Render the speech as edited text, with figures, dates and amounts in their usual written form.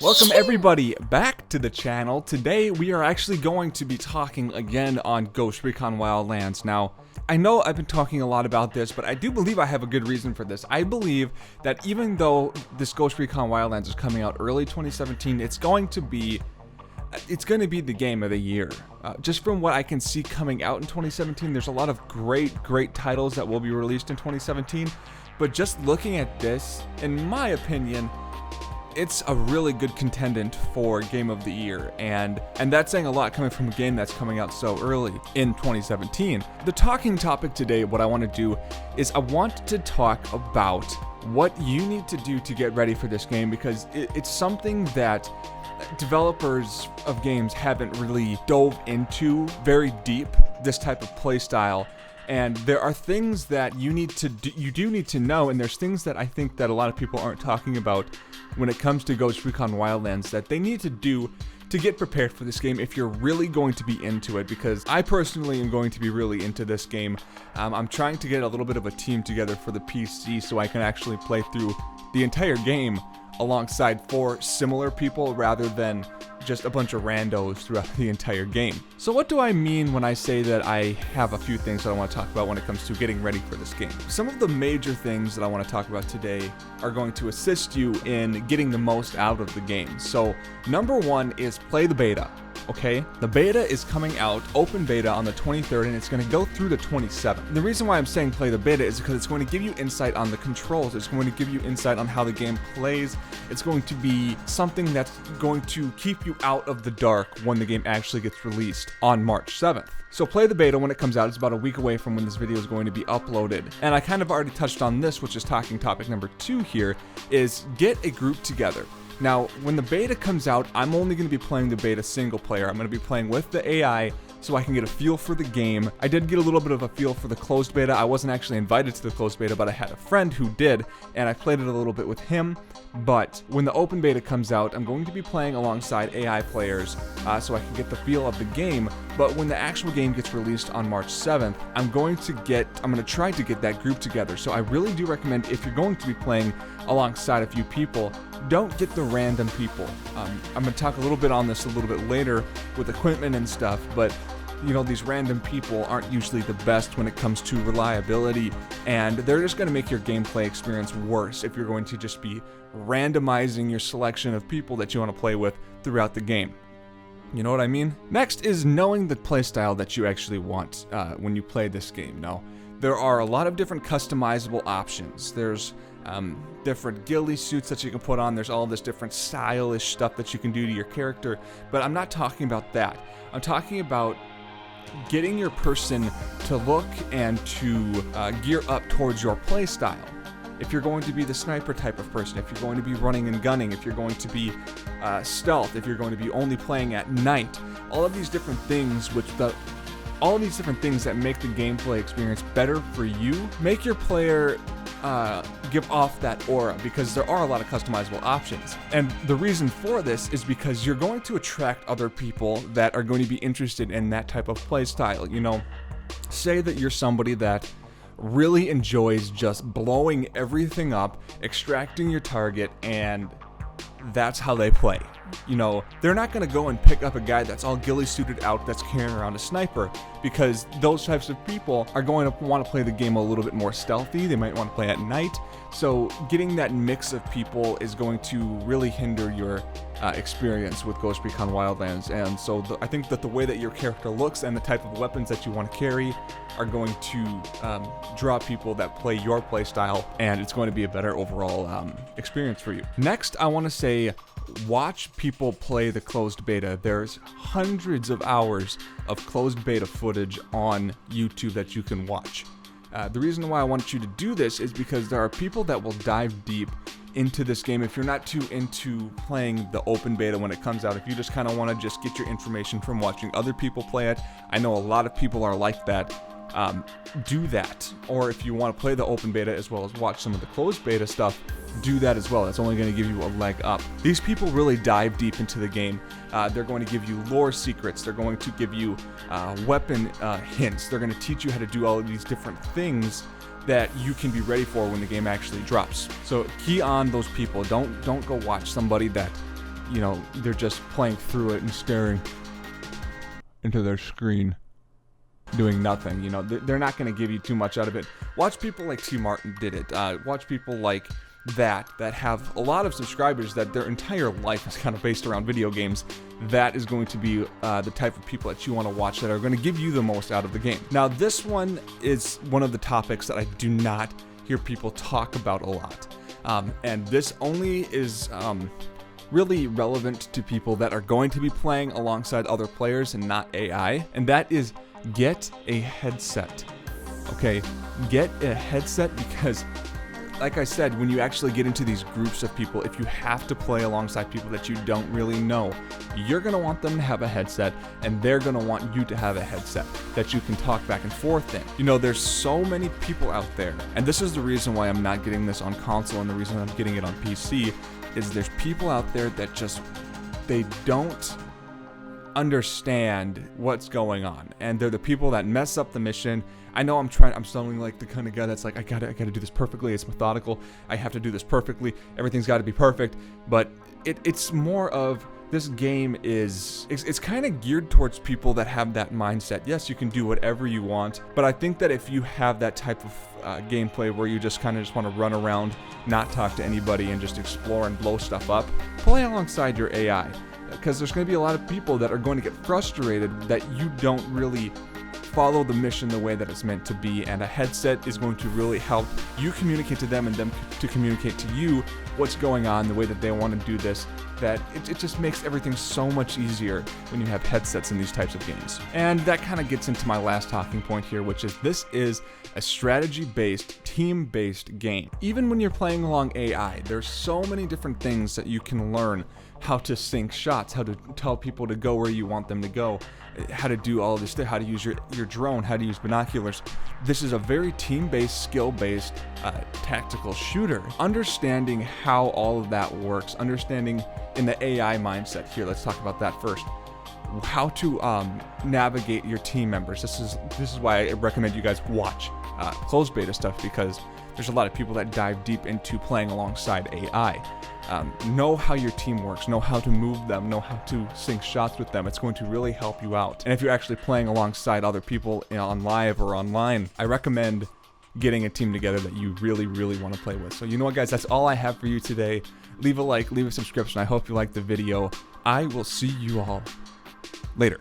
Welcome everybody back to the channel. Today we are actually going to be talking again on Recon Wildlands. Now, I know I've been talking a lot about this, but I do believe I have a good reason for this. I believe that even though this Recon Wildlands is coming out early 2017, it's going to be the game of the year. Just from what I can see coming out in 2017, there's a lot of great titles that will be released in 2017. But just looking at this, in my opinion, it's a really good contendant for Game of the Year, and that's saying a lot coming from a game that's coming out so early in 2017. The talking topic today, what I want to do is I want to talk about what you need to do to get ready for this game, because it's something that developers of games haven't really dove into very deep, this type of playstyle. And there are things that you do need to know, and there's things that I think that a lot of people aren't talking about when it comes to Recon Wildlands that they need to do to get prepared for this game if you're really going to be into it, because I personally am going to be really into this game. I'm trying to get a little bit of a team together for the PC so I can actually play through the entire game alongside 4 similar people rather than just a bunch of randos throughout the entire game. So what do I mean when I say that I have a few things that I want to talk about when it comes to getting ready for this game? Some of the major things that I want to talk about today are going to assist you in getting the most out of the game. So number 1 is play the beta. Okay, the beta is coming out, open beta, on the 23rd, and it's going to go through the 27th. The reason why I'm saying play the beta is because it's going to give you insight on the controls, it's going to give you insight on how the game plays, it's going to be something that's going to keep you out of the dark when the game actually gets released on March 7th. So play the beta when it comes out. It's about a week away from when this video is going to be uploaded. And I kind of already touched on this, which is talking topic number 2 here, is get a group together. Now, when the beta comes out, I'm only going to be playing the beta single player. I'm going to be playing with the AI so I can get a feel for the game. I did get a little bit of a feel for the closed beta. I wasn't actually invited to the closed beta, but I had a friend who did, and I played it a little bit with him. But when the open beta comes out, I'm going to be playing alongside AI players so I can get the feel of the game. But when the actual game gets released on March 7th, I'm going to try to get that group together. So I really do recommend, if you're going to be playing alongside a few people, don't get the random people. I'm going to talk a little bit on this a little bit later with equipment and stuff, but you know, these random people aren't usually the best when it comes to reliability, and they're just going to make your gameplay experience worse if you're going to just be randomizing your selection of people that you want to play with throughout the game. You know what I mean? Next is knowing the playstyle that you actually want when you play this game. Now, there are a lot of different customizable options. There's different ghillie suits that you can put on. There's all this different stylish stuff that you can do to your character, but I'm not talking about that. I'm talking about getting your person to look and to gear up towards your playstyle. If you're going to be the sniper type of person, if you're going to be running and gunning, if you're going to be stealth, if you're going to be only playing at night, all of these different things that make the gameplay experience better for you, make your player give off that aura, because there are a lot of customizable options. And the reason for this is because you're going to attract other people that are going to be interested in that type of play style. You know, say that you're somebody that really enjoys just blowing everything up, extracting your target, and that's how they play. You know, they're not going to go and pick up a guy that's all ghillie suited out that's carrying around a sniper, because those types of people are going to want to play the game a little bit more stealthy. They might want to play at night. So getting that mix of people is going to really hinder your experience with Recon Wildlands. And so I think that the way that your character looks and the type of weapons that you want to carry are going to draw people that play your play style, and it's going to be a better overall experience for you. Next, I want to say, watch people play the closed beta. There's hundreds of hours of closed beta footage on YouTube that you can watch. The reason why I want you to do this is because there are people that will dive deep into this game. If you're not too into playing the open beta when it comes out, if you just kind of want to just get your information from watching other people play it, I know a lot of people are like that. Do that. Or if you want to play the open beta as well as watch some of the closed beta stuff, do that as well. That's only going to give you a leg up. These people really dive deep into the game. They're going to give you lore secrets. They're going to give you weapon hints. They're going to teach you how to do all of these different things that you can be ready for when the game actually drops. So key on those people. Don't go watch somebody that you know, they're just playing through it and staring into their screen, doing nothing. You know, they're not going to give you too much out of it. Watch people like T. Martin did it. Watch people like that have a lot of subscribers that their entire life is kind of based around video games. That is going to be the type of people that you want to watch that are going to give you the most out of the game. Now, this one is one of the topics that I do not hear people talk about a lot. And this only is really relevant to people that are going to be playing alongside other players and not AI. And that is get a headset. Okay, get a headset because, like I said, when you actually get into these groups of people, if you have to play alongside people that you don't really know, you're going to want them to have a headset, and they're going to want you to have a headset that you can talk back and forth in. You know, there's so many people out there, and this is the reason why I'm not getting this on console, and the reason I'm getting it on PC, is there's people out there that just, they don't understand what's going on, and they're the people that mess up the mission. I know I'm sounding like the kind of guy that's like, I gotta do this perfectly, it's methodical, I have to do this perfectly, everything's gotta be perfect, but it's more of, this game is, it's kind of geared towards people that have that mindset. Yes, you can do whatever you want, but I think that if you have that type of gameplay where you just kind of just want to run around, not talk to anybody, and just explore and blow stuff up, play alongside your AI. Because there's going to be a lot of people that are going to get frustrated that you don't really follow the mission the way that it's meant to be, and a headset is going to really help you communicate to them and them to communicate to you what's going on, the way that they want to do this. That it just makes everything so much easier when you have headsets in these types of games. And that kind of gets into my last talking point here, which is this is a strategy-based, team-based game. Even when you're playing along AI, there's so many different things that you can learn. How to sync shots, how to tell people to go where you want them to go, how to do all of this stuff, how to use your drone, how to use binoculars. This is a very team-based, skill-based, tactical shooter. Understanding how all of that works, understanding in the AI mindset here, let's talk about that first. How to navigate your team members. This is why I recommend you guys watch closed beta stuff, because there's a lot of people that dive deep into playing alongside AI. Know how your team works, know how to move them, know how to sync shots with them. It's going to really help you out. And if you're actually playing alongside other people, you know, on live or online, I recommend getting a team together that you really, really want to play with. So you know what, guys, that's all I have for you today. Leave a like, leave a subscription. I hope you liked the video. I will see you all later.